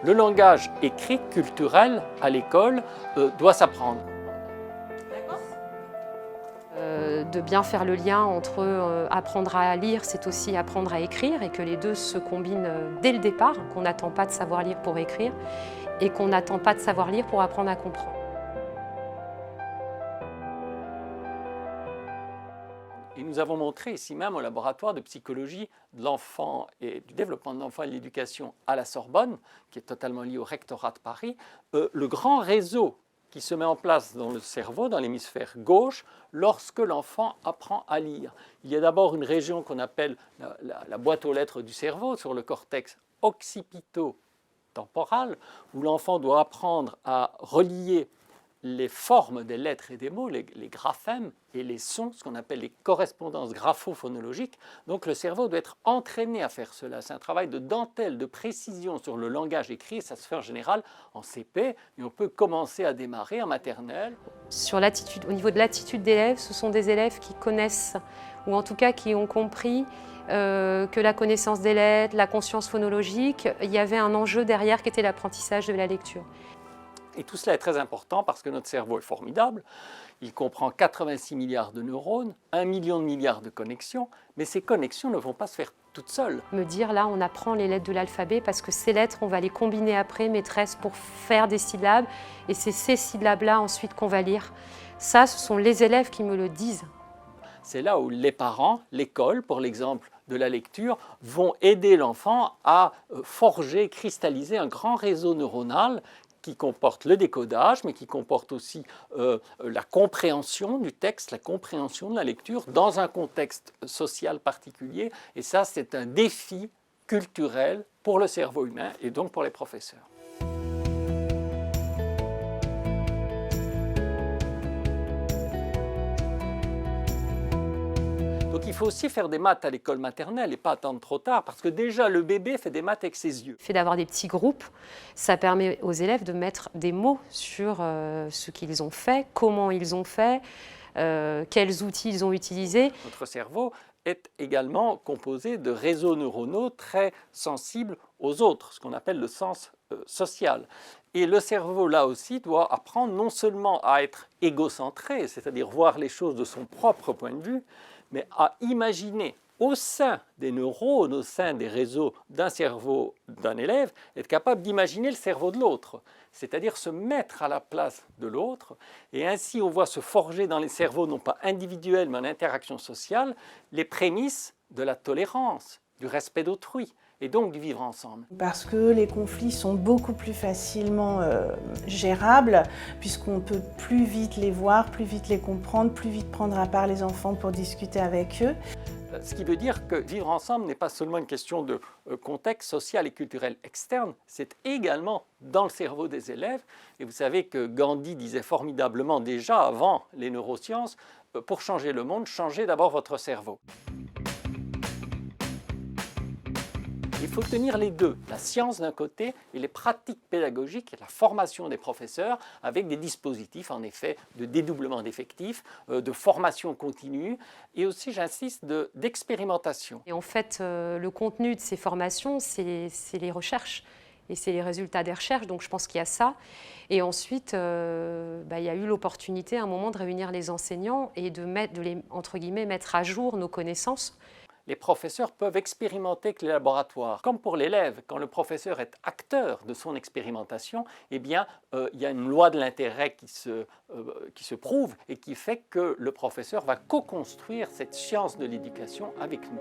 Le langage écrit, culturel, à l'école, doit s'apprendre. De bien faire le lien entre apprendre à lire, c'est aussi apprendre à écrire, et que les deux se combinent dès le départ, qu'on n'attend pas de savoir lire pour écrire, et qu'on n'attend pas de savoir lire pour apprendre à comprendre. Et nous avons montré ici même au laboratoire de psychologie de l'enfant et du développement de l'enfant et de l'éducation à la Sorbonne, qui est totalement lié au rectorat de Paris, le grand réseau qui se met en place dans le cerveau, dans l'hémisphère gauche, lorsque l'enfant apprend à lire. Il y a d'abord une région qu'on appelle la boîte aux lettres du cerveau, sur le cortex occipito-temporal, où l'enfant doit apprendre à relier les formes des lettres et des mots, les graphèmes et les sons, ce qu'on appelle les correspondances graphophonologiques. Donc le cerveau doit être entraîné à faire cela. C'est un travail de dentelle, de précision sur le langage écrit. Ça se fait en général en CP, mais on peut commencer à démarrer en maternelle. Sur l'attitude, au niveau de l'attitude d'élèves, ce sont des élèves qui connaissent, ou en tout cas qui ont compris que la connaissance des lettres, la conscience phonologique, il y avait un enjeu derrière qui était l'apprentissage de la lecture. Et tout cela est très important parce que notre cerveau est formidable. Il comprend 86 milliards de neurones, 1 million de milliards de connexions, mais ces connexions ne vont pas se faire toutes seules. Me dire là, on apprend les lettres de l'alphabet parce que ces lettres, on va les combiner après, maîtresse, pour faire des syllabes. Et c'est ces syllabes-là ensuite qu'on va lire. Ça, ce sont les élèves qui me le disent. C'est là où les parents, l'école, pour l'exemple de la lecture, vont aider l'enfant à forger, cristalliser un grand réseau neuronal qui comporte le décodage, mais qui comporte aussi la compréhension du texte, la compréhension de la lecture dans un contexte social particulier. Et ça, c'est un défi culturel pour le cerveau humain et donc pour les professeurs. Donc il faut aussi faire des maths à l'école maternelle et pas attendre trop tard, parce que déjà le bébé fait des maths avec ses yeux. Le fait d'avoir des petits groupes, ça permet aux élèves de mettre des mots sur ce qu'ils ont fait, comment ils ont fait, quels outils ils ont utilisés. Notre cerveau est également composé de réseaux neuronaux très sensibles aux autres, ce qu'on appelle le sens social. Et le cerveau, là aussi, doit apprendre non seulement à être égocentré, c'est-à-dire voir les choses de son propre point de vue, mais à imaginer au sein des neurones, au sein des réseaux d'un cerveau d'un élève, être capable d'imaginer le cerveau de l'autre, c'est-à-dire se mettre à la place de l'autre. Et ainsi, on voit se forger dans les cerveaux, non pas individuels, mais en interaction sociale, les prémices de la tolérance, du respect d'autrui, et donc du vivre ensemble. Parce que les conflits sont beaucoup plus facilement gérables, puisqu'on peut plus vite les voir, plus vite les comprendre, plus vite prendre à part les enfants pour discuter avec eux. Ce qui veut dire que vivre ensemble n'est pas seulement une question de contexte social et culturel externe, c'est également dans le cerveau des élèves. Et vous savez que Gandhi disait formidablement déjà avant les neurosciences, pour changer le monde, changez d'abord votre cerveau. Il faut tenir les deux, la science d'un côté et les pratiques pédagogiques et la formation des professeurs avec des dispositifs en effet de dédoublement d'effectifs, de formation continue et aussi, j'insiste, d'expérimentation. Et en fait, le contenu de ces formations, c'est les recherches et c'est les résultats des recherches, donc je pense qu'il y a ça. Et ensuite, il y a eu l'opportunité à un moment de réunir les enseignants et de les, entre guillemets, mettre à jour nos connaissances. Les professeurs peuvent expérimenter avec les laboratoires. Comme pour l'élève, quand le professeur est acteur de son expérimentation, eh bien, il y a une loi de l'intérêt qui se prouve et qui fait que le professeur va co-construire cette science de l'éducation avec nous.